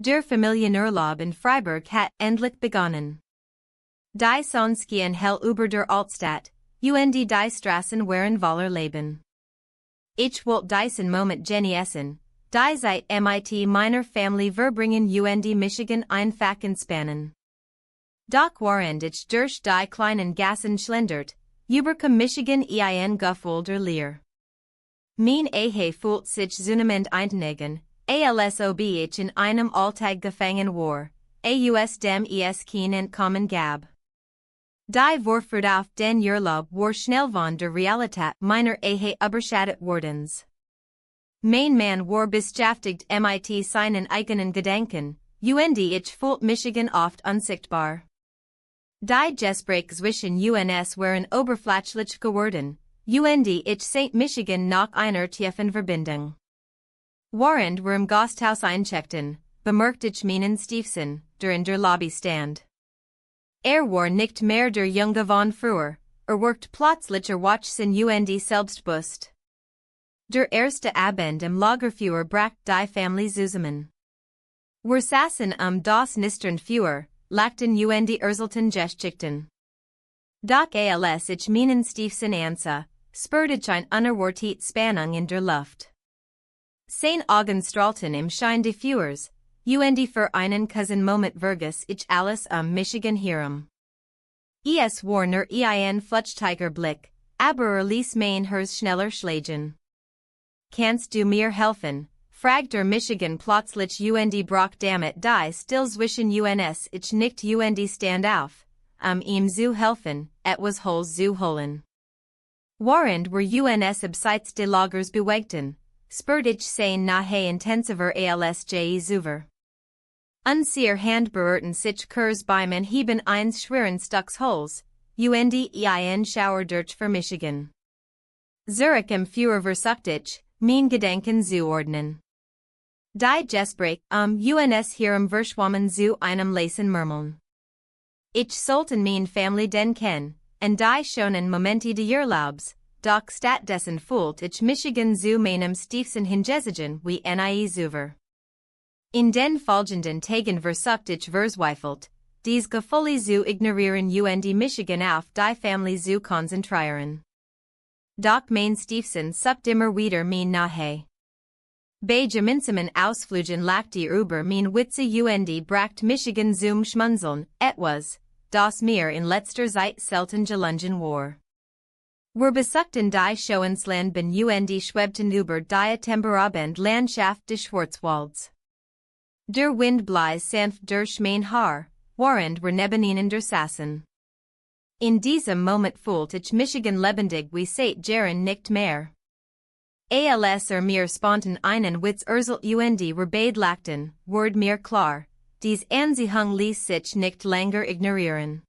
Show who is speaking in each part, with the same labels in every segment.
Speaker 1: Der Familienurlaub in Freiburg hat endlich begonnen. Die Sonskien hell über der Altstadt, und die Straßen waren voller Leben. Ich wollte diesen Moment genießen, die Zeit mit meiner Familie verbringen und Michigan einfach entspannen. Doch während ich durch die kleinen Gassen schlendert, überkam Michigan ein Gefühl der Leer. Mein Ehe fühlt sich zunehmend eingenommen, als ob ich in einem Alltag gefangen war, aus dem es kein Entkommen gab. Die Vorfahrt auf den Urlaub war schnell von der Realität meiner Ehe überschattet wordens. Mein Mann war beschäftigt mit seinen eigenen Gedanken, und ich fühlt Michigan oft unsichtbar. Die Gespräche zwischen uns waren oberflächlich geworden, und ich St. Michigan nach einer tiefen Verbindung. Während wir im Gasthaus eincheckten, bemerkte ich meinen Stiefsohn, der in der Lobby stand. War nicht mehr der Junge von früher, workte plötzlich Watchsen und selbstbewusst. Der erste Abend im Lagerfeuer brachte die Familie zusammen. Wir saßen das Nistern Feuer, lachten und erzelten Geschichten. Doch als ich meinen Stiefsohn ansah, spürte ich eine unerwartete Spannung in der Luft. Seine Augen strahlten im Schein des Feuers, und für einen kurzen Moment vergaß ich alles Michigan herum. Es war nur ein flüchtiger Blick, aber ließ mein Herz schneller schlagen. Kannst du mir helfen? Fragte Michigan plötzlich und brach damit die still zwischen uns ich nicht und stand auf, ihm zu helfen, etwas Holz zu holen. Während wir uns abseits des Lagers bewegten, spürte ich sein nahe intensiver als je zuvor. Unsere Hand berührten sich kurz beim Anheben eines schweren Stücks Holz, und ein Schauer durch für Michigan. Zurück im Feuer versuchte ich, mein Gedanken zu ordnen. Die Gespräche uns herum verschwammen zu einem leisen Murmeln. Ich sollte mein Familie kennen, und die schönen Momente des Urlaubs, doch stattdessen fühlte ich Michigan zu meinem Stiefsohn hingesigen wie nie zuvor. In den folgenden Tagen versuchte ich verzweifelt, dies Gefühle zu ignorieren und Michigan auf die Familie zu konzentrieren. Doch mein Stiefsohn suchte immer wieder mein Nahe. Bei gemeinsamen Ausflügen lachte über mein Witze und brachte Michigan zum Schmunzeln, etwas, das mir in letzter Zeit selten gelungen war. Wir besuchten die Schauenslandbahn und schwebten über die Temperabend Landschaft des Schwarzwalds. Der Wind blies sanft durch mein Haar, während wir nebeneinander saßen. In diesem Moment fühlte ich Michigan lebendig wie seit Jahren nicht mehr. Als mir spontan einen Witz erzählt und wir beide lachten, wurde mir klar, dies Anziehung ließ sich nicht länger ignorieren.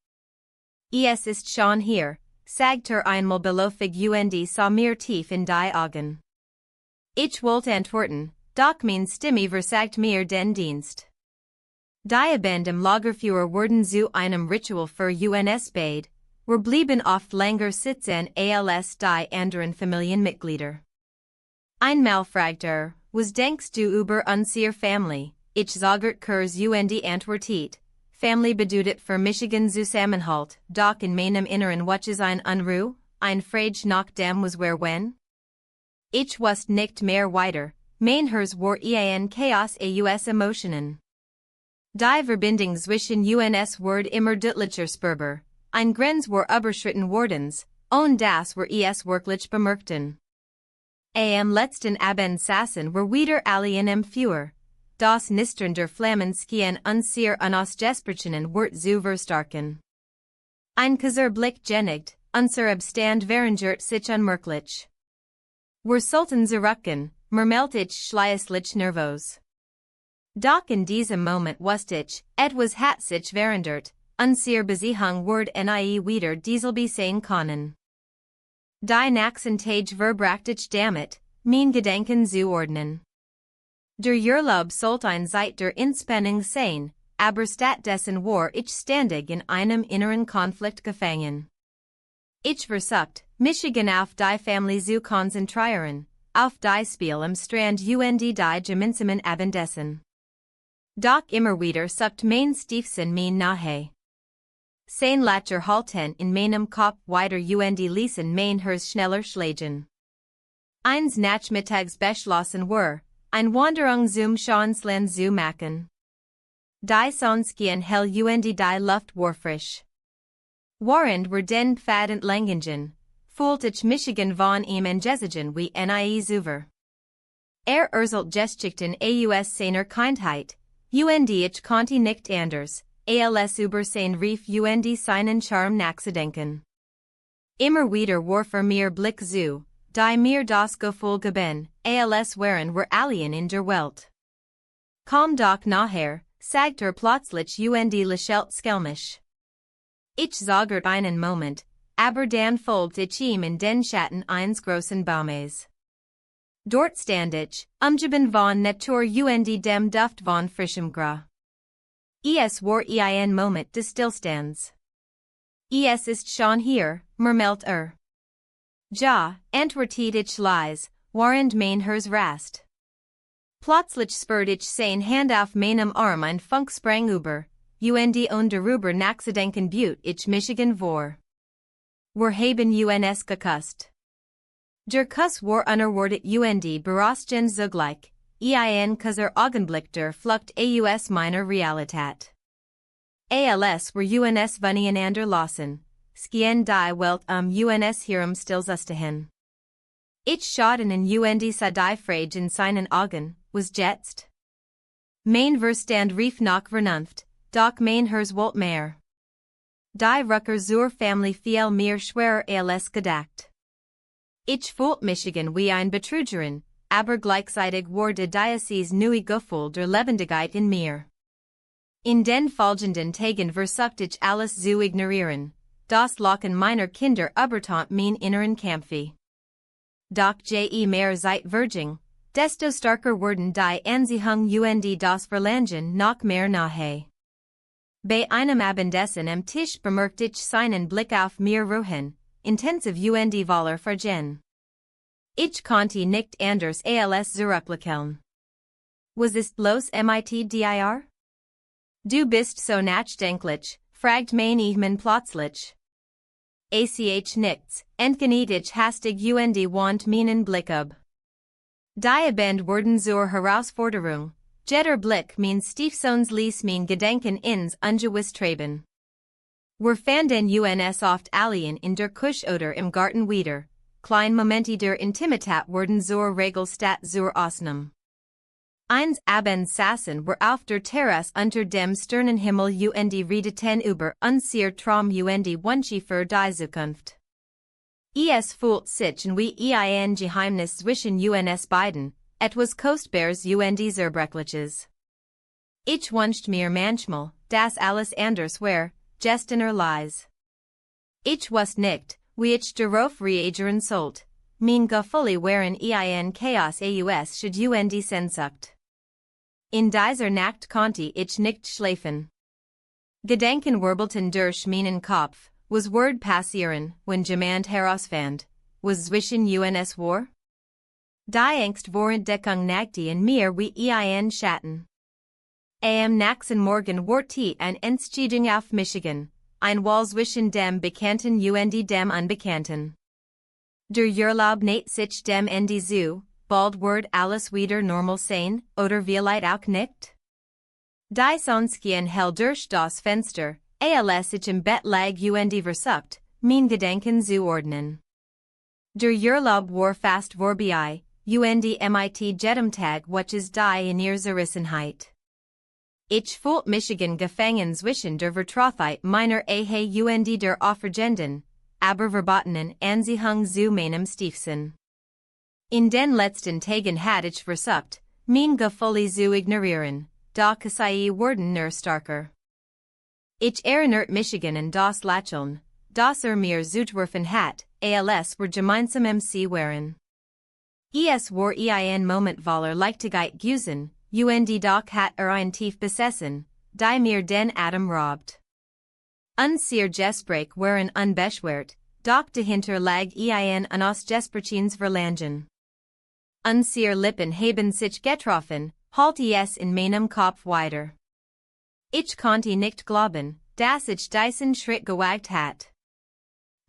Speaker 1: Es ist schon hier, sagte einmal beläufig und sah mir tief in die Augen. Ich wollte antworten, doch mein Stimme versagt mir den Dienst. Die Abend im Lagerfeuer wurden zu einem Ritual für uns beide, wir blieben oft länger sitzen als die anderen Familienmitglieder. Einmal fragte was denkst du über unsere Familie? Ich sagte kurz und antwortet, Familie bedeutet für Michigan Zusammenhalt, doch in meinem Inneren watches ein Unruhe, ein Frage nach dem was wer wenn? Ich wusste nicht mehr weiter, mein Herz war ein Chaos aus Emotionen. Die Verbindung zwischen uns wurde immer deutlicher spürbar, ein Grenz war überschritten wordens, und das wir es wirklich bemerkten. Am letzten Abend saßen wir wieder alle in em Feuer, das Nistern der Flammen skien unsere Unausgesprochenen Wort zu verstarken. Ein kurzer Blick genügt, unser Abstand verringert sich unmerklich. Wir sollten zurückgehen, murmelte ich schließlich nervös. Doch in diesem Moment wusste ich, etwas hat sich verändert, unsere Beziehung wurde nie wieder dieselbe sein können. Die nächsten Tage verbrachte ich damit, mein Gedanken zu ordnen. Der Urlaub sollte ein Zeit der Entspannung sein, aber stattdessen war ich ständig in einem inneren Konflikt gefangen. Ich versuchte, Michigan auf die Familie zu konzentrieren, auf die Spiel am Strand und die gemeinsamen Abendessen. Doc immer wieder sucht mein Stiefson mein nahe. Sein lacher halten in meinem Kopf weiter und lesen mein Herz schneller schlagen. Eins Nachmittags beschlossen ein Wanderung zum Schauensland zu machen. Die Sonskien hell und die Luft war frisch. Warend den Pfad Langen, fühlt ich Michigan von ihm Engesigen wie nie zuver. Erzelt geschickten aus seiner Kindheit, und ich konnte nicht anders, als über sein Rief und seinen Charme nachzudenken. Immer wieder warf mir Blick zu, die mir das Gefühl gaben, als wären wir Alien in der Welt. Kaum doch nachher, sagt plötzlich und lächelt schelmisch. Ich zögert einen Moment, aber dann folgt ich ihm in den Schatten eines großen Baumes. Dort stand ich, umgeben von Natur und dem Duft von frischem Gras. Es war ein Moment des Stillstands. Es ist schon hier, murmelt Ja, antwortet ich leise, während mein Herz rast. Plötzlich spürt ich sein Hand auf meinem Arm ein Funk sprang über, und darüber nachzudenken büt ich Michigan vor. Wir haben uns geküsst. Der Kuss war unerwartet und berauschend zugleich, kurzer Augenblick der Flucht aus meiner Realität. Als wir uns voneinander lassen, skien die Welt uns herum stillzustehen. Ich schauten in und sah die Frage in seinen Augen, was jetzt? Mein Verstand rief nach Vernunft, doch mein Herz wollte mehr. Die Rucker zur Familie fiel mir schwerer als gedacht. Ich fühlt Michigan wie ein Betrügerin, aber gleichzeitig war die Diocese neue Gefühl der Lebendigkeit in mir. In den folgenden Tagen versuchte ich alles zu ignorieren, das Lachen meiner Kinder übertant mein inneren Kampfe. Doch je mehr Zeit verging, desto starker wurden die Anziehung und das Verlangen noch mehr nahe. Bei einem Abendessen am Tisch bemerkte ich seinen Blick auf mir ruhen, intensiv und voller Vergen. Ich konnte nicht anders als zurücklächeln. Was ist bloß mit dir? Du bist so nachdenklich, fragt mein Ehemann plötzlich. Nichts, entgeniet ich hastig und wand meinen Blick ab. Die Band wurden zur Herausforderung, jetter Blick mein Stiefsohns ließ mein Gedenken ins Ungewiss treiben. Wir fanden uns oft allein in der Küche oder im Garten wieder, kleine Momente der Intimität wurden zur Regel statt zur Ausnahme. Eins Abends saßen wir auf der Terrasse unter dem Sternenhimmel und redeten über unser Traum und Wünsche für die Zukunft. Es fühlt sich wie ein Geheimnis zwischen uns beiden, etwas Kostbares und Zerbrechliches. Ich wünschte mir manchmal, dass alles anders wäre, just in leise. Ich wusste nicht, wie ich darauf reagieren sollte, mein Gefühle wären ein Chaos aus Schuld und Sehnsucht. In dieser Nacht konnte ich nicht schlafen. Gedanken wirbelten durch meinen Kopf, was Word passieren, wenn jemand herausfand, was zwischen uns war? Die Angst vor Entdeckung nagte in mir wie ein Schatten. Am nächsten Morgen wurde ein Entscheidung auf Michigan, ein Wahl zwischen dem Bekannten und dem Unbekannten. Der Urlaub näht sich dem Ende zu, bald wird alles wieder normal sein, oder vielleicht auch nicht? Die Sonskien hell durch das Fenster, als ich im Bett lag und versucht, mein Gedanken zu ordnen. Der Urlaub war fast vorbei, und mit jedem Tag watches die in ihr Zerrissenheit. Ich fühlt Michigan gefangen zwischen der Vertrautheit meiner Ehe und der aufregenden, aber verbotenen Anziehung zu meinem Stiefsohn. In den letzten Tagen hatte ich versucht, mein Gefühle zu ignorieren, doch sie wurden nur starker. Ich erinnert Michigan an das Lächeln, das mir zugeworfen hat, als wir gemeinsam MC waren. Es war ein Moment voller Leichtigkeit gewesen, und doch hat ein Tief besessen, die mir den Atem raubt. Unser Gespräch waren unbeschwert, doch dahinter lag ein unausgesprochenes Verlangen. Unser Lippen haben sich getroffen, halt es in meinem Kopf weiter. Ich konnte nicht glauben, dass ich diesen Schritt gewagt hat.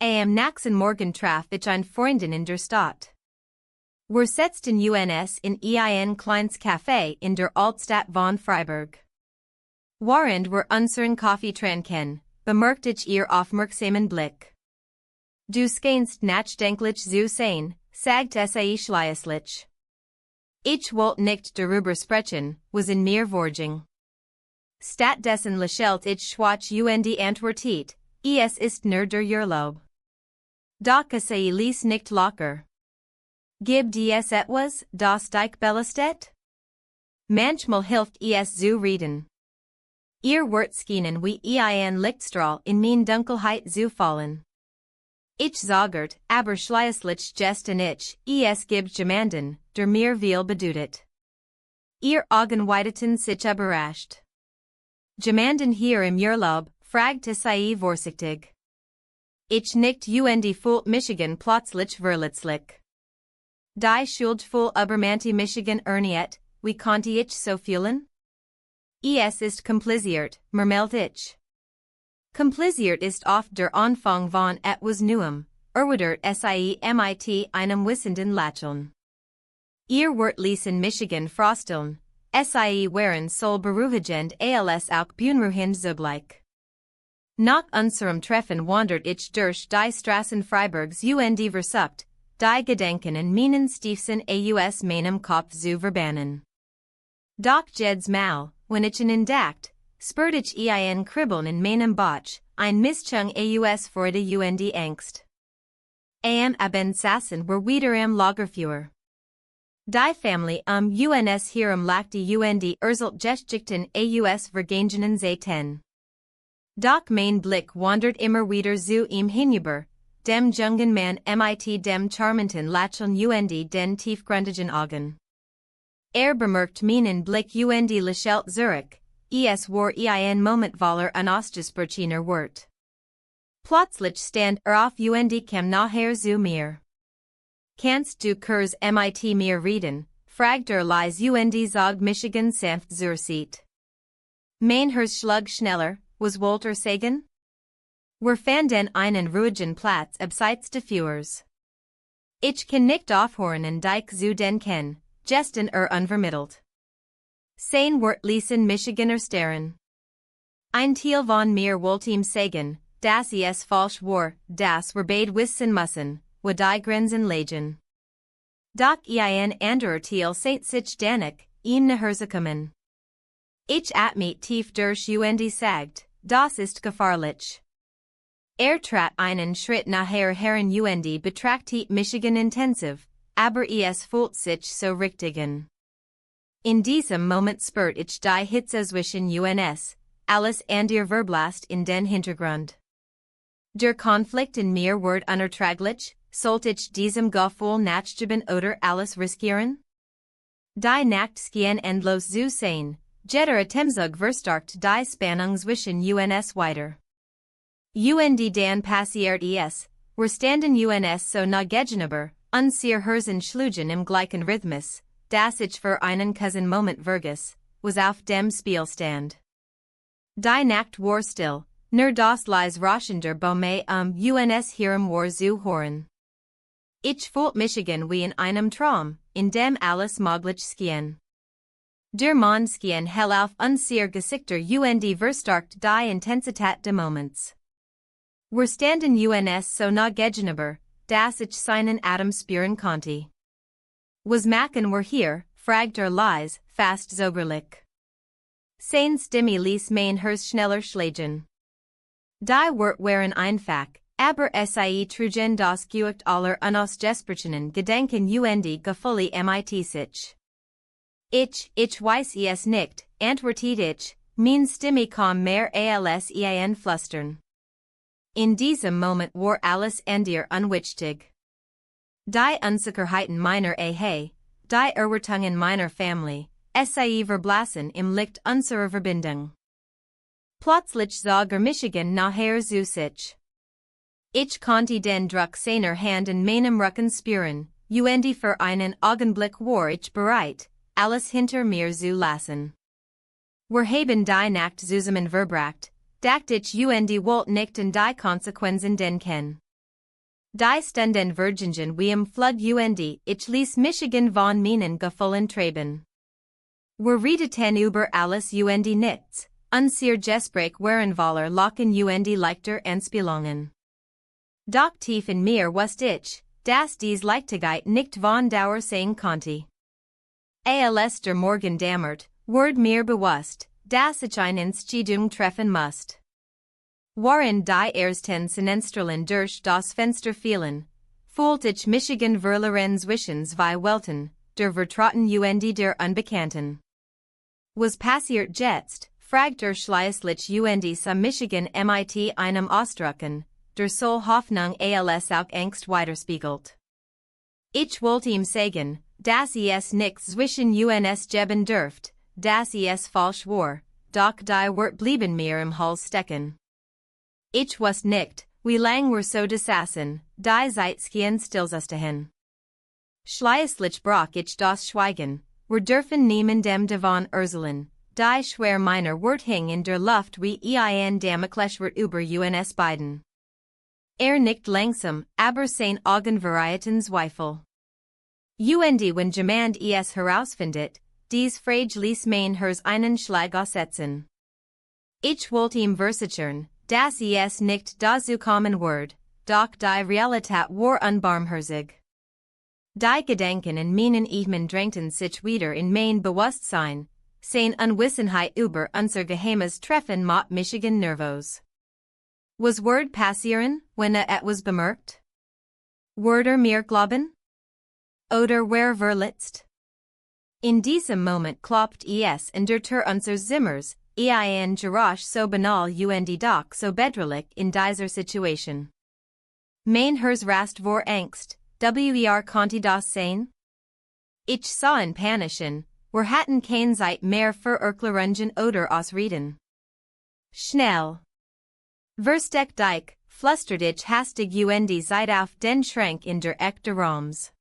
Speaker 1: Am nächsten Morgen traf ich eine Freundin in der Stadt. Wir setzten uns in ein kleines Café in der Altstadt von Freiburg. Während wir unseren Kaffee tranken, bemerkte ich ihr aufmerksamen Blick. Du scheinst nachdenklich zu sein, sagte sie schließlich. Ich wollte nicht darüber sprechen, was in mir vorging. Stattdessen lächelte ich schwach und antwortete, es ist nur der Urlaub. Doch sie ließ nicht locker. Gibt es etwas, das dich belastet? Manchmal hilft es zu reden. Ihr wird schienen wie ein Lichtstrahl in mein Dunkelheit zu fallen. Ich sagte, aber schließlich gesten ich, es gibt jemanden, der mir viel bedeutet. Ihr Augen weiteten sich überrascht. Jemanden hier im Urlaub, fragte sie vorsichtig. Ich nickte und fühlte Michigan plötzlich verletzlich. Die Schuldgefühl übermannte Michigan erneut, wie konnte ich so fühlen? Es ist kompliziert, murmelte ich. Kompliziert ist oft der Anfang von etwas Neuem, erwidert sie mit einem wissenden Lächeln. Ihr Wort ließ in Michigan frosteln, sie waren so beruhigend als auch beunruhigend zugleich. Nach unserem Treffen wandert ich durch die Straßen Freiburgs und versucht, die Gedanken in meinen Stiefsen aus meinem Kopf zu verbannen. Doch jedes Mal, wenn ich ihn entdeckt, spürte ich ein Kribbeln in meinem Bauch, ein Mischung aus Freude und Angst. Am Abend saßen wir wieder am Lagerfeuer. Die Familie uns hierum lachte und erzählten aus vergangenen Zeiten. Doch mein Blick wandert immer wieder zu ihm hinüber, dem jungen Mann mit dem charmanten Lächeln und den tiefgründigen Augen. Bemerkt meinen Blick und lächelt zurück, es war ein Moment voller unausgesprochener Wort. Plötzlich stand auf und kam nachher zu mir. Kannst du kurz mit mir reden, fragt leise und sagt Michigan sanft zur Seite. Mein Herz schlug schneller, was Walter sagen? Wir fanden einen ruhigen Platz abseits des Feuers. Ich kann nicht aufhören dich zu denken, gesten unvermittelt. Sein Wort ließen Michigan erstarren. Ein Teil von mir wollte ihm sagen, dass es falsch war, dass wir beide wissen müssen, wo die Grenzen liegen. Doch ein anderer Teil seht sich danach, ihm nachherzukommen. Ich atme tief durch und sagt, das ist gefährlich. Trat einen Schritt nachher heran und betrachtet Michigan intensiv, aber es fühlt sich so richtig an. In diesem Moment spürt ich die Hitze zwischen uns, alles andere verblasst in den Hintergrund. Der Konflikt in mir wird unerträglich, sollte ich diesem Gefühl nachgeben oder alles riskieren? Die Nacht schien endlos zu sein, jeder Atemzug verstärkt die Spannung zwischen uns weiter. Und dann passiert es, wir standen uns so nah gegenüber, unser Herzen schlugen im gleichen Rhythmus, dass ich für einen kurzen Moment vergaß, was auf dem Spiel stand. Die Nacht war still, nur das leise Rauschen der Bäume uns hierum war zu hören. Ich fühlte Michigan wie in einem Traum, in dem alles möglich schien. Der Mond schien hell auf unser Gesichter und verstärkt die Intensität des Moments. Wir standen uns so nah gegenüber, dass ich seinen Atem spüren konnte. Was machen wir hier? Fragt leise, fast zögerlich. Seine Stimme ließ mein Herz schneller schlagen. Die Wort waren einfach, aber sie trugen das Gewicht aller unausgesprochenen Gedanken und Gefühle mit sich. Ich weiß es nicht, antwortete ich, meine Stimme kam mehr als ein Flüstern. In diesem Moment war alles andere unwichtig. Die Unsicherheiten meiner Ehe, die Erwartungen meiner Familie, sie verblassen im Licht unserer Verbindung. Plötzlich sah Michigan nachher zu sich. Ich konnte den Druck seiner Hand in meinem Rücken spüren, und für einen Augenblick war ich bereit, alles hinter mir zu lassen. Wir haben die Nacht zusammen verbracht, dacht ich und wollt nicht an die Konsequenzen denken. Die Stunden Virgingen wie im Flug und ich ließ Michigan von meinen Gefühlen treiben. Wir redeten über alles und nichts, unser Gespräch waren voller Lachen und leichter Anspielungen. Doch tief in mir wusste ich, dass dies Leichtigkeit nicht von Dauer sein konnte. Als der Morgen dämmert, wurde mir bewusst, dass ich eine Entscheidung treffen musste. Waren die ersten Sonnenstrahlen durch das Fenster fielen, fühlte ich Michigan verloren zwischen zwei Welten, der Vertrauten und der Unbekannten. Was passiert jetzt, fragte schließlich und sah Michigan mit einem Ausdrucken, der soll Hoffnung als auch Angst widerspiegelt. Ich wollte ihm sagen, dass es nichts zwischen uns geben dürft, dass es falsch war, doch die Wort blieben mir im Hals stecken. Ich wusste nicht, wie lang wir so saßen, die Zeitskien stillsaßen. Schließlich brach ich das Schweigen, wir dürfen niemandem davon erzählen, die schwer meiner Wort hing in der Luft wie ein Damoklesschwert über uns beiden. Nickt langsam, aber sein Augen varieten Zweifel. Und wenn jemand es herausfindet, dies Frage ließ mein Herz einen Schlag aussetzen. Ich wollte ihm versichern, dass es nicht dazu kommen wird, doch die Realität war unbarmherzig. Die Gedanken in meinen Ehmen drängten sich wieder in mein Bewusstsein, sein Unwissenheit über unser geheimes Treffen macht Michigan nervös. Was wird passieren, wenn etwas bemerkt? Wird mir glauben? Oder wer verletzt? In diesem Moment klopft es in der Tür unseres Zimmers, ein Geräusch so banal und doch so bedrohlich in dieser Situation. Mein Herz rast vor Angst, konnte das sein? Ich sah in Panischen, wir hatten keine Zeit mehr für Erklärungen oder Ausreden. Schnell! Versteck dich, flüsterte ich hastig und seit auf den Schrank in der Ecke der Raums.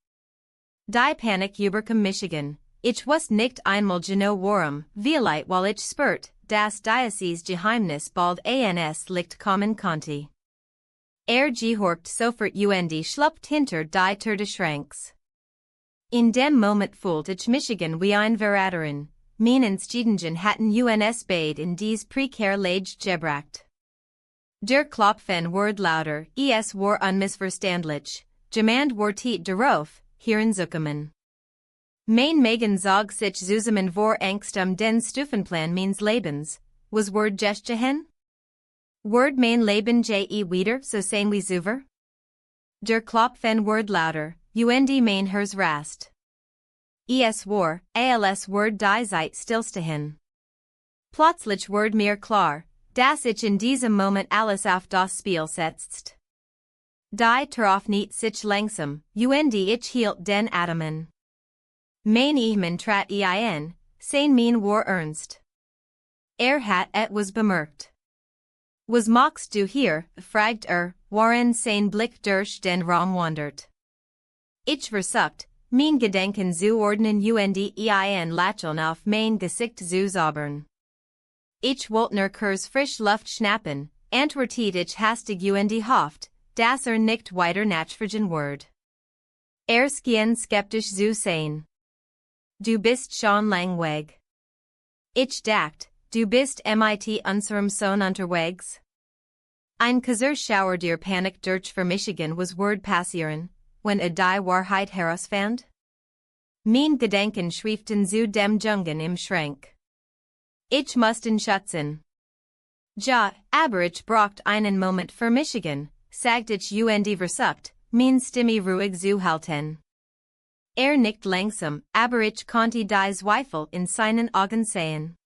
Speaker 1: Die Panik überkam Michigan, ich wusste nicht einmal genau warum, vielleicht weil ich spürt, das Diözese-Geheimnis bald ans Licht kommen konnte. Gehorcht sofort und schlupft hinter die Tür des Schranks. In dem Moment fühlte ich Michigan wie ein Verräterin, meinen Entscheidungen hatten uns beide in dies prekäre Lage gebracht. Der Klopfen wurde lauter, es war unmissverständlich, jemand wartet darauf, hierin zu kommen. Mein Magen zog sich zusammen vor Angst den Stufenplan meines Lebens, was wird geschehen? Wird mein Leben wieder so sein wie zuvor? Der Klopfen wurde lauter, und mein Herz rast. Es war, als wird die Zeit stillstehen. Plötzlich wurde mir klar, dass ich in diesem Moment alles auf das Spiel setzt. Die Tür öffnet sich langsam, und ich hielt den Atem an. Mein Ehemann trat ein, sein Mien war ernst. Hat etwas bemerkt. Was machst du hier, fragt waren sein Blick durch den Raum wandert. Ich versucht, mein Gedanken zu ordnen und ein Lächeln auf mein Gesicht zu zaubern. Ich wollte nur kurz frisch Luft schnappen, antwortet ich hastig und hofft, dass nicht weiter nachfragen wird. Schien skeptisch zu sein. Du bist schon lang weg. Ich dacht, du bist mit unserem Sohn unterwegs? Ein kurzer Schauer der Panik durch für Michigan was wird passieren, wenn die Wahrheit herausfand? Mein Gedanken schweiften zu dem Jungen im Schrank. Ich musste schützen. Ja, aber ich braucht einen Moment für Michigan, sagte ich und versucht, mein Stimme ruhig zu halten. Nickt langsam, aber ich konnte die Zweifel in seinen Augen sehen.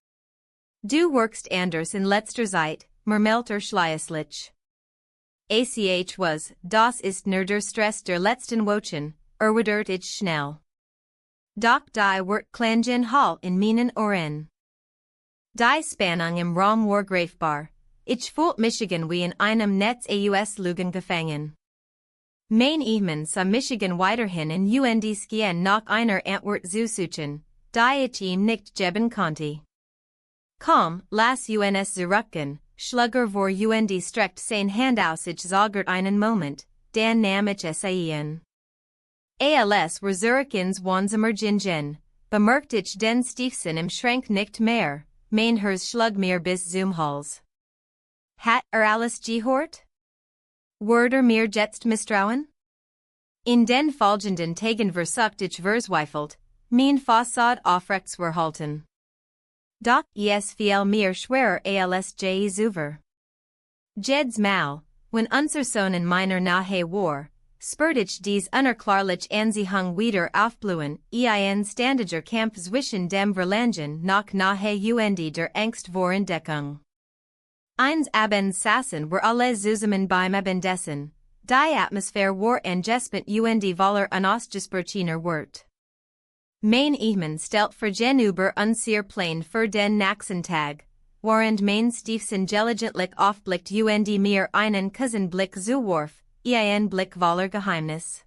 Speaker 1: Du wirkst anders in letzter Zeit, murmelte schließlich. Was, das ist nur der Stress der letzten Wochen, erwidert ich schnell. Doch die Wort klangen Hall in meinen Ohren. Die Spannung im Raum war greifbar, ich fühlte Michigan wie in einem Netz aus Lügen gefangen. Mein Ehemann sah Michigan weiterhin in und skien nach einer Antwort zu suchen, die ich ihm nicht geben konnte. Komm, lass uns zurückgehen, schlugger vor und streckt sein Hand aus. Ich zögert einen Moment, dann nahm ich es ein. Als wir zurück ins Wohnzimmer gingen, bemerkt ich den Stiefson im Schrank nicht mehr, mein Herz schlug mir bis zum Hals. Hat alles gehört? Wurde mir jetzt misstrauen? In den folgenden Tagen versucht ich verzweifelt, mein Fassade aufrecht zu erhalten. Doch es fiel mir schwerer als je zuvor. Jedes Mal, wenn unser Sohn in meiner Nähe war, spürt ich dies unerklärliche Anziehung wieder aufblühen, ein ständiger Kampf zwischen dem Verlangen nach Nähe und der Angst vor Entdeckung. Eins Abends saßen wir alle zusammen beim Abendessen, die Atmosphäre war angespannt und voller unausgesprochener Wort. Mein Ehemann stellt gegenüber unser Plan für den nächsten Tag, während mein Stiefson gelegentlich aufblickt und mir einen Blick zuwarf, ein Blick voller Geheimnis.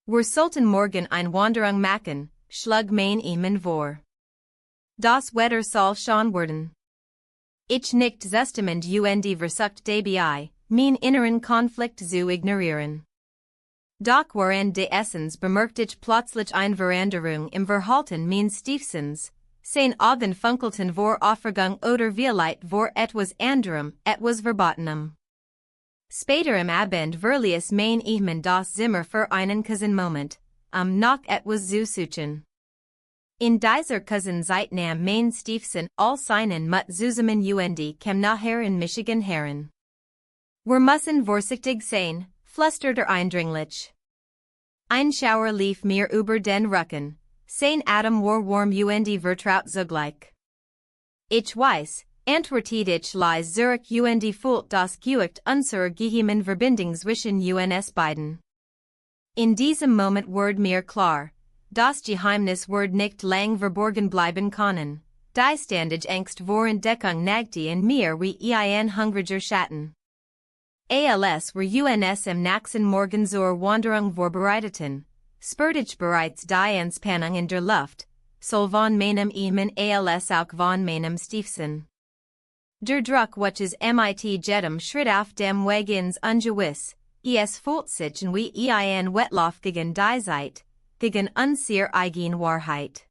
Speaker 1: Wir sollten morgen eine Wanderung machen, schlug mein Ehemann vor. Das Wetter soll schön werden. Ich nicht zustimmend und versucht dabei, mein inneren Konflikt zu ignorieren. Doch während des Essens bemerkt ich plötzlich eine Veränderung im Verhalten meines Stiefsons, sein Augen funkelten vor Aufregung oder vielleicht vor etwas anderem, etwas Verbotenem. Später im Abend verließ mein Ehemann das Zimmer für einen Moment, noch etwas zu suchen. In dieser Zeit nahm mein Stiefson all seinen Mut zusammen und kam nachher in Michigan heran. Wir müssen vorsichtig sein, flüsterte eindringlich. Ein Schauer lief mir über den Rücken, sein Atem war warm und vertraut zugleich. Ich weiß, antwortete ich leise zurück und fühlt das Gewicht unserer geheimen Verbindung zwischen uns beiden. In diesem Moment wurde mir klar, das Geheimnis wird nicht lang verborgen bleiben können, die ständige Angst vor Entdeckung nagte in mir wie ein hungriger Schatten. Als wir uns im nächsten Morgen zur Wanderung vorbereiteten, spürte ich bereits die Anspannung in der Luft, sowohl von meinem Ehemann als auch von meinem Stiefson. Der Druck welches mit jedem Schritt auf dem Weg ins Ungewiss, es fühlt sich wie ein Wettlauf gegen die Zeit, gegen unsere eigene Wahrheit.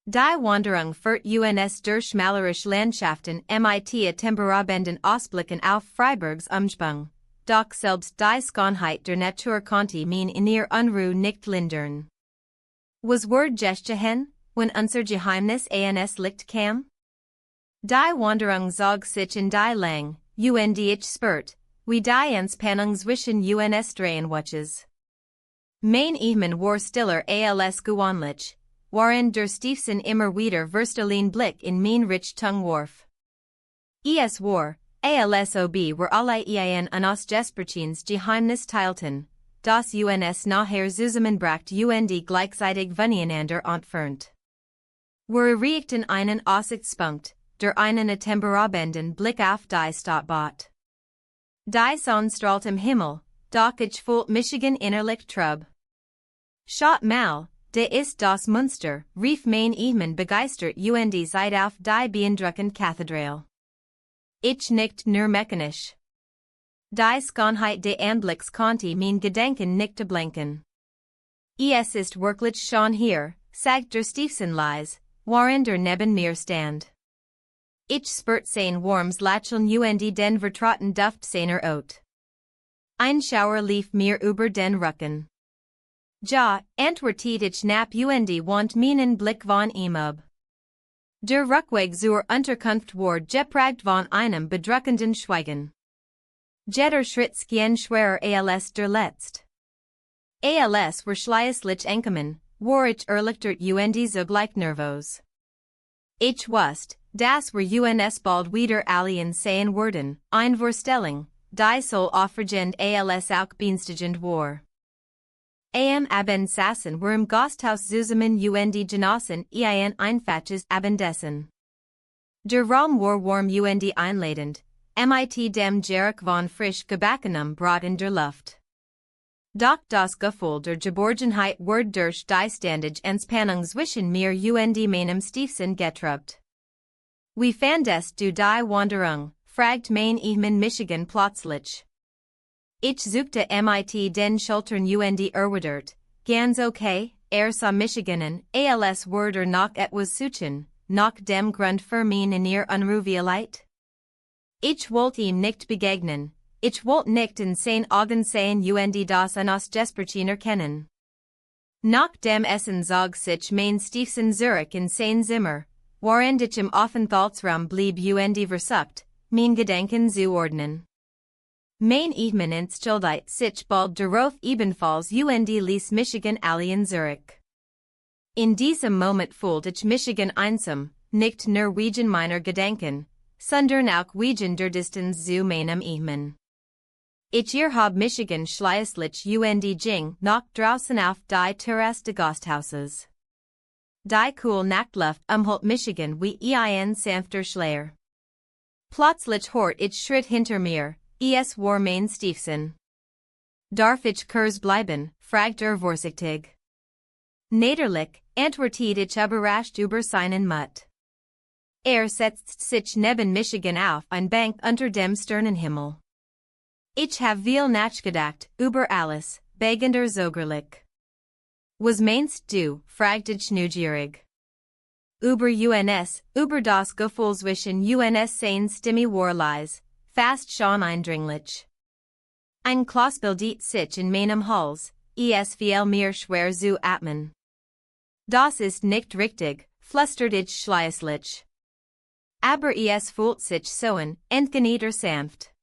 Speaker 1: Die Wanderung führt uns durch malerische Landschaften mit atemberaubenden Ausblicken auf Freiburgs Umspung, doch selbst die Schönheit der Natur konnte mein in ihr Unruhe nicht lindern. Was word gestehen, wenn unser Geheimnis ans Licht kam? Die Wanderung zog sich in die Lang, und ich spürt, wie die Anspannung zwischen uns drehen watches. Mein Ehemann war stiller als gewöhnlich, während der Stiefson immer wieder verstellen Blick in mein Richtung warf. Es war, als ob wir alle ein unausgesprochenes Geheimnis teilten, das uns nachher zusammenbracht und gleichzeitig voneinander entfernt. Wir erregten einen Aussichtspunkt, der einen atemberaubenden Blick auf die Stadt bot. Die Sonne strahlt im Himmel, doch ich fühlt Michigan innerlich trüb. Schaut mal, da ist das Münster, rief mein Ehemann begeistert und seit auf die beeindruckende Kathedrale. Ich nicht nur mechanisch. Die Schönheit des Anblicks konnte mein Gedenken nicht ablenken. Es ist wirklich schön hier, sagt der Stiefson leise, während neben mir stand. Ich spürt sein warmes Lächeln und den vertrauten Duft seiner Haut. Ein Schauer lief mir über den Rücken. Ja, antwortete ich knapp und wand meinen Blick von ihm ab. Der Rückweg zur Unterkunft war geprägt von einem bedrückenden Schweigen. Jeder Schritt schien schwerer als der letzte. Als wir schließlich ankamen, war ich erleichtert und zugleich nervös. Ich wusste, dass wir uns bald wieder allein sehen würden, eine Vorstellung, die so aufregend als auch beängstigend war. Am Abend saßen wir im Gasthaus zusammen und genossen ein einfaches Abendessen. Der Raum war warm und einladend, mit dem Geruch von frisch gebackenem Brot in der Luft. Doch das Gefühl der Geborgenheit wird durch die ständige Entspannung zwischen mir und meinem Stiefsohn getrubt. Wie fandest du die Wanderung, fragt mein Ehemann Michigan plötzlich. Ich suchte mit den Schultern und erwidert, ganz okay, sah Michiganen, als würde noch etwas suchen, nach dem Grund für meine Unruhigkeit? Ich wollte ihm nicht begegnen, ich wollte nicht in seinen Augen sehen und das an aus Despertiner kennen. Nach dem Essen zog sich mein Stiefsohn zurück in sein Zimmer, während ich im Aufenthaltsraum blieb und versucht, mein Gedanken zu ordnen. Mein Ehemann entschuldigte sich bald darauf ebenfalls und ließ Michigan allein zurück. In diesem Moment fühlte ich Michigan einsam, nicht nur wegen meiner Gedanken, sondern auch wegen der Distanz zu meinem Ehemann. Ich hab Michigan schließlich und ging nach draußen auf die Terrasse des Gasthauses. Die cool Nachtluft umhüllt Michigan wie ein sanfter Schleier. Plötzlich hört ich Schritt hinter mir, es war mein Stiefsohn. Darf ich kurz bleiben, fragt vorsichtig. Nederlich, antwortet ich überrascht über seinen Mut. Setzt sich neben Michigan auf ein Bank unter dem Sternenhimmel. Ich hab viel nachgedacht, über alles, begender Zogerlich. Was meinst du, fragt ich neugierig. Über uns, über das Gefühl zwischen uns sein Stimme warleis, fast schon eindringlich. Ein Kloß bildet sich in meinem Hals, es viel mir schwer zu atmen. Das ist nicht richtig, flüstert ich schließlich. Aber es fühlt sich so entgeneter sanft.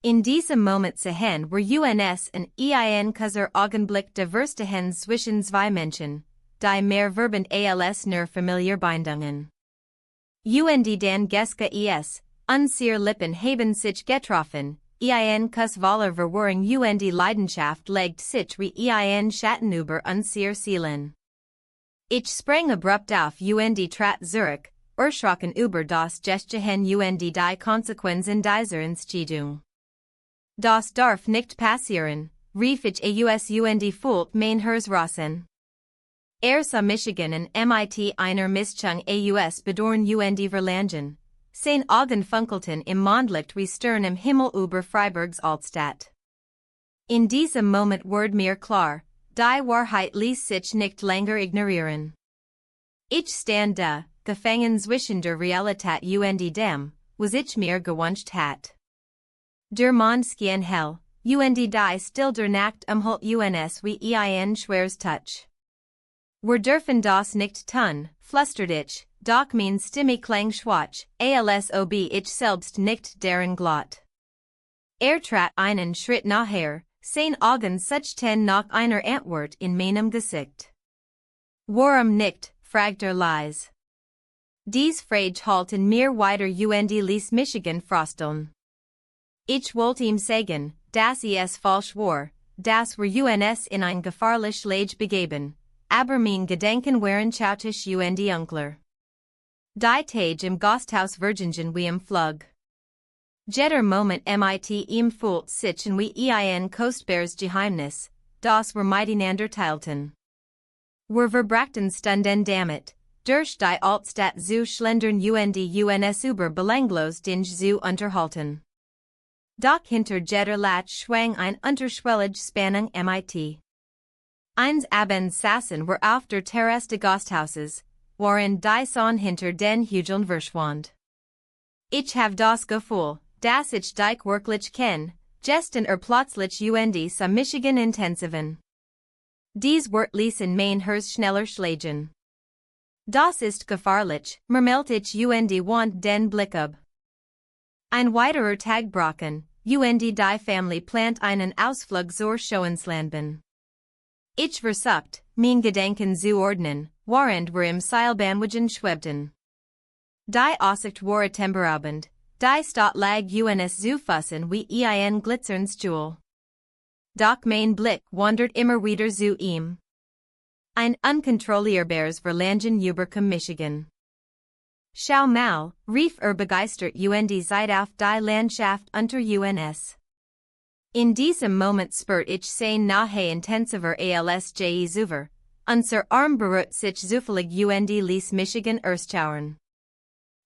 Speaker 1: In diesem Moment sehen wir uns in ein kurzer Augenblick der Verstehen zwischen zwei Menschen, die mehr Verben als nur familiar Bindungen. Und dann Geske unsere Lippen haben sich getroffen, ein Kuss voller Verwirrung und Leidenschaft legt sich wie ein Schatten über unsere Seelen. Ich sprang abrupt auf und trat zurück, erschrocken über das Gestehen und die Konsequenzen dieser Entscheidung. Das darf nicht passieren, rief ich aus und fühlt mein Herz rasen. Sah Michigan und mit einer Mischung aus Bedauern und Verlangen. Sein Augen funkelten im Mondlicht wie Stern im Himmel über Freiburgs Altstadt. In diesem Moment wurde mir klar, die Wahrheit ließ sich nicht länger ignorieren. Ich stand da, gefangen zwischen der Realität und dem, was ich mir gewünscht hat. Der Mond schien hell, und die still der Nacht umhüllt uns wie ein schweres Touch. Wir dürfen das nicht tun, flüstert ich, doch mein Stimme klang schwach, als ob ich selbst nicht darin glott. Trat einen Schritt nachher, sein Augen suchten nach einer Antwort in meinem Gesicht. Warum nicht, fragt leise. Dies Frage halten mir weiter und ließ Michigan frosteln. Ich wollte ihm sagen, dass es falsch war, dass wir uns in ein gefahrlich Lage begeben, aber mein Gedanken waren chaotisch und unklar. Die Tage im Gasthaus vergingen wie im Flug. Jeder Moment mit ihm fühlt sich wie ein kostbares Geheimnis, das wir miteinander teilten. Wir verbrachten Stunden damit, durch die Altstadt zu schlendern und uns über belanglos Dinge zu unterhalten. Doch hinter jeder Latch schwang ein unterschwellige Spannung mit. Eins Abends saßen wir auf der Terrasse des Gasthauses, worin die Sonne hinter den Hügeln verschwand. Ich hab das Gefühl, dass ich dich wirklich kenn, gestern plötzlich und sah Michigan intensiven. Dies Wort ließen mein Herz schneller schlagen. Das ist gefahrlich, murmelte ich und wand den Blick ab. Ein weiterer Tag brachen, und die Familie plant einen Ausflug zur Schauenslandbahn. Ich versucht, mein Gedanken zu ordnen, während wir im Seilbahnwagen schwebten. Die Aussicht war atemberaubend, die Stadt lag uns zu Füßen wie ein glitzerndes Jewel. Doch mein Blick wandert immer wieder zu ihm. Ein unkontrollierbares Verlangen über Michigan. Schau mal, rief begeistert und seit auf die Landschaft unter uns. In diesem Moment spürt ich sein nahe intensiver als je zuver, unser Arm berührt sich zufällig und ließ Michigan erstauern.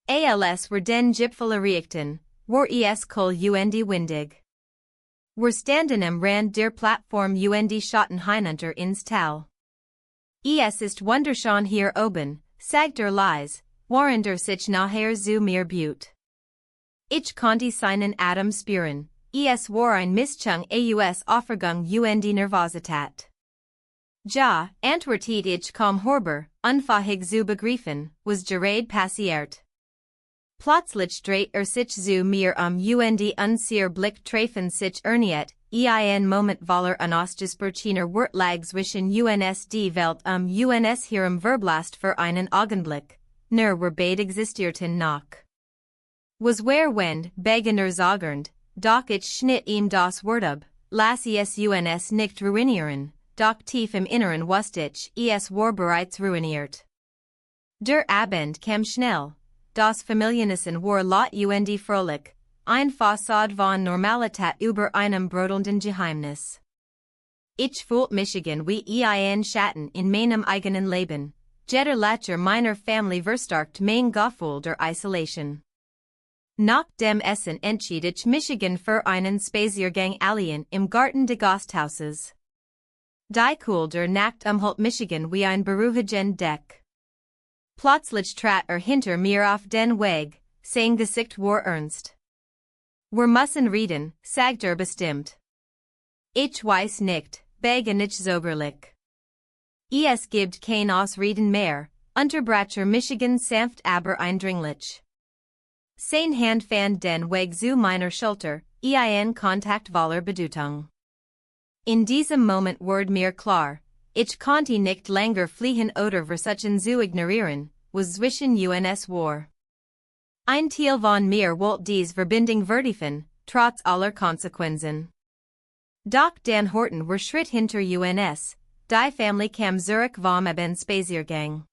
Speaker 1: Als were den Gipfel erreichten, war es kol und windig. Wir standen am Rand der Plattform und schotten hinunter ins Tal. Es ist wunderschön hier oben, sagt leise, während sich nachher zu mir beugt. Ich konnte seinen Atem spüren, es war ein Mischung aus Aufregung und Nervosität. Ja, antwortet ich kaum hörbar, unfähig zu begreifen, was gerade passiert. Plötzlich dreht sich zu mir und unser Blick treffen sich erneut, ein Moment voller unausgesprochener Wortlag zwischen uns die Welt uns ihrem Verblasst für einen Augenblick, nur wir beide existierten noch. Was wer Wind, begener zagernd, doch ich schnitt ihm das Wort ab, lass es uns nicht ruinieren, doch tief im Inneren wusste ich, es war bereits ruiniert. Der Abend kam schnell. Das Familienessen war laut und fröhlich, ein Fassade von Normalität über einem brodelnden Geheimnis. Ich fühlt Michigan wie ein Schatten in meinem eigenen Leben, jeder Lacher meiner Familie verstärkt mein Gefühl der Isolation. Nach dem Essen entschied ich Michigan für einen Spaziergang allein im Garten des Gasthauses. Die Kühl der Nacht umhüllt Michigan wie ein beruhigend Deck. Plötzlich trat hinter mir auf den Weg, sein Gesicht war ernst. Wir müssen reden, sagt bestimmt. Ich weiß nicht, bege nicht soberlich. Es gibt kein Ausreden mehr, unterbrach Michigan sanft aber eindringlich. Sein Hand fand den Weg zu meiner Schulter, ein Kontakt voller Bedeutung. In diesem Moment ward mir klar, ich konnte nicht länger fliehen oder versuchen zu ignorieren, was zwischen uns war. Ein Teil von mir wollte dies Verbindung vertiefen, trotz aller Konsequenzen. Doch den Horten war Schritt hinter uns, die Familie kam zurück vom Abendspaziergang.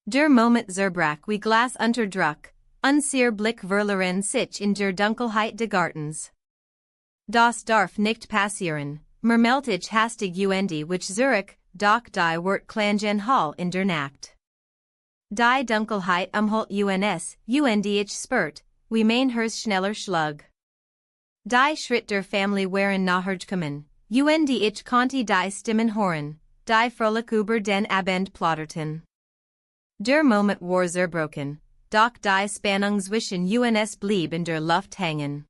Speaker 1: Der Moment zerbrach wie Glas unter Druck, unser Blick verloren sich in der Dunkelheit des Gartens. Das darf nicht passieren, murmelte ich hastig und wich zurück, doch die Wort klangen Hall in der Nacht. Die Dunkelheit umhüllt uns, und ich spürt, wie mein Herz schneller schlug. Die Schritt der Familie waren nahe gekommen, und ich konnte die Stimmen hören, die fröhlich über den Abend plauderten. Der Moment war zerbrochen, doch die Spannung zwischen uns blieb in der Luft hängen.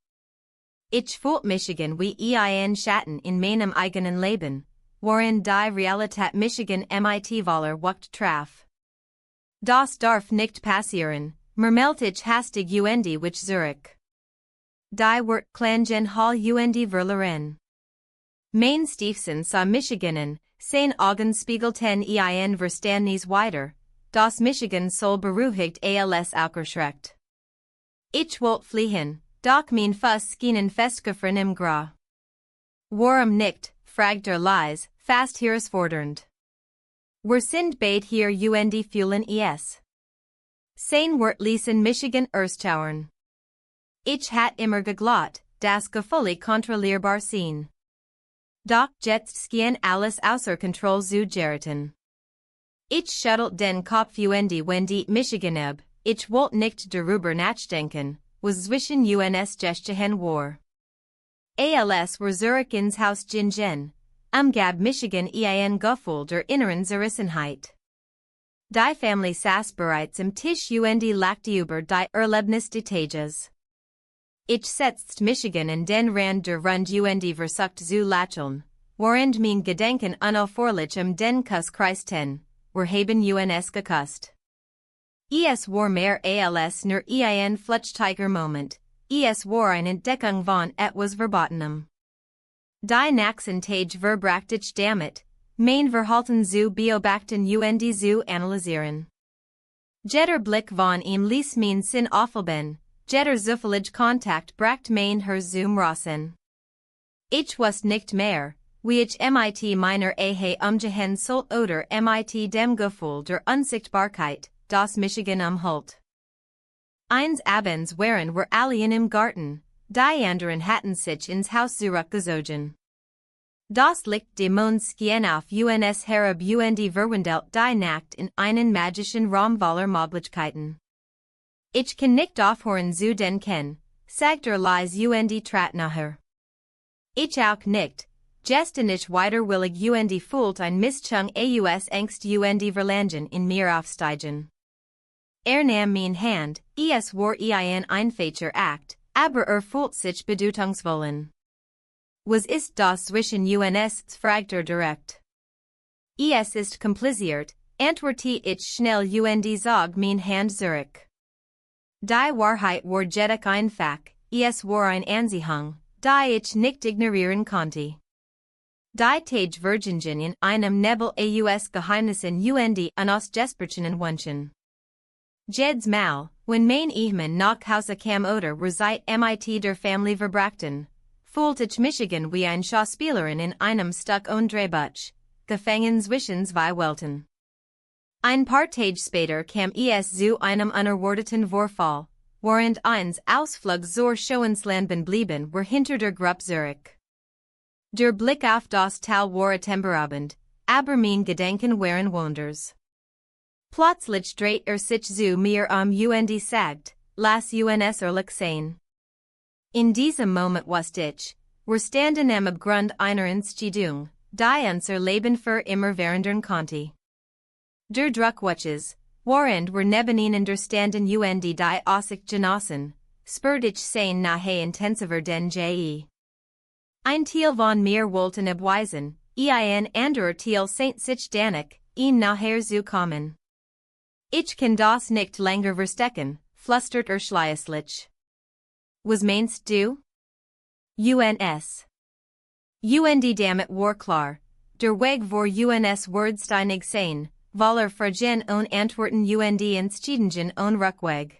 Speaker 1: Ich fühlt Michigan wie ein Schatten in meinem eigenen Leben, worin die Realität Michigan mit voller Wucht traf. Das darf nicht passieren, murmelte ich hastig und wich zurück. Die Wort klangen Hall und verloren. Mein Stiefson sah Michiganen, sein Augen spiegelten ein Verständnis wider, das Michigan soll beruhigt als aufgeschreckt. Ich wollte fliehen, doch mein Fuß schienen festgefroren im Gras. Warum nicht, fragt leise, fast herausfordernd. Wir sind beide hier und fühlen es. Sein Wort ließen Michigan erstauern. Ich hat immer geglaubt, das Gefühl kontrollierbar sein. Doch jetzt schien alles außer Kontrolle zu geraten. Ich schüttelt den Kopf und wenn Michigan ich wollte nicht darüber nachdenken, was zwischen uns geschehen war. Als wir zurück ins Haus gingen, gab Michigan ein Gefühl der inneren Zerrissenheit. Die Familie saß bereits am Tisch und lachte über die Erlebnisdetails. Ich setzte Michigan an den Rand der Rund und versuchte zu lächeln, während mein Gedenken unaufhörlich den Kuss kreisten, wir haben uns geküsst. Es war mehr als nur ein flüchtiger Moment, es war eine Entdeckung von etwas Verbotenem. Die nächsten Tage verbrachte ich damit, mein Verhalten zu beobachten und zu analysieren. Jeder Blick von ihm ließ mein Sinn aufleben, jeder zufällige Kontakt brachte mein Herz zum Rosen. Ich wusste nicht mehr, wie ich mit meiner Ehe umgehen sollte oder mit dem Gefühl der Unsichtbarkeit, das Michigan umhüllt. Eines Abends waren wir allein im Garten, die anderen hatten sich ins Haus zurückgezogen. Das Licht des Monds schien auf uns herab und verwandelt die Nacht in einen magischen Raum voller Möglichkeiten. Ich kann nicht aufhören zu denken, sagte leise und trat nachher. Ich auch nicht, gestern ich widerwillig und fühlt ein Mischung aus Angst und Verlangen in mir aufsteigen. Nahm mein Hand, es war ein einfacher Akt, aber fühlt sich bedeutungsvollen. Was ist das zwischen uns, fragte direkt. Es ist kompliziert, antwortete ich schnell und zog mein Hand zurück. Die Wahrheit war jedoch einfach, es war ein Anziehung, die ich nicht ignorieren konnte. Die Tage Virgingen in einem Nebel aus Geheimnissen und unausgesprochenen Wünschen. Jedes Mal, wenn mein Ehemann nach Hause kam oder wir seit mit der Familie verbrachten, fühlte ich mich wie ein Schauspielerin in einem Stück und Drehbuch, gefangen zwischen zwei Welten. Ein paar Tage später kam es zu einem unerwarteten Vorfall, während eines Ausflug zur Schauenslandbahn blieben wir hinter der Gruppe zurück. Der Blick auf das Tal war atemberaubend, aber mein Gedanken waren woanders. Plötzlich dreht sich zu mir und sagt, lass uns ehrlich sein. In diesem Moment wusste ich, wir standen am Abgrund einer Entscheidung, die unser Leben für immer verändern konnte. Der Druck watches, während wir nebeneinander standen und die Aussicht genossen, spürte ich sein nahe intensiver denn je. Ein Teil von mir wollten abweisen, ein anderer Teil seint sich danach, ihn nachher zu kommen. Ich kann das nicht länger verstecken, flüstert schließlich. Was meinst du? UNS. Damit war klar, der Weg vor UNS Wordsteinig sein, voller Fragen und Antworten und Entscheidungen und Rückweg.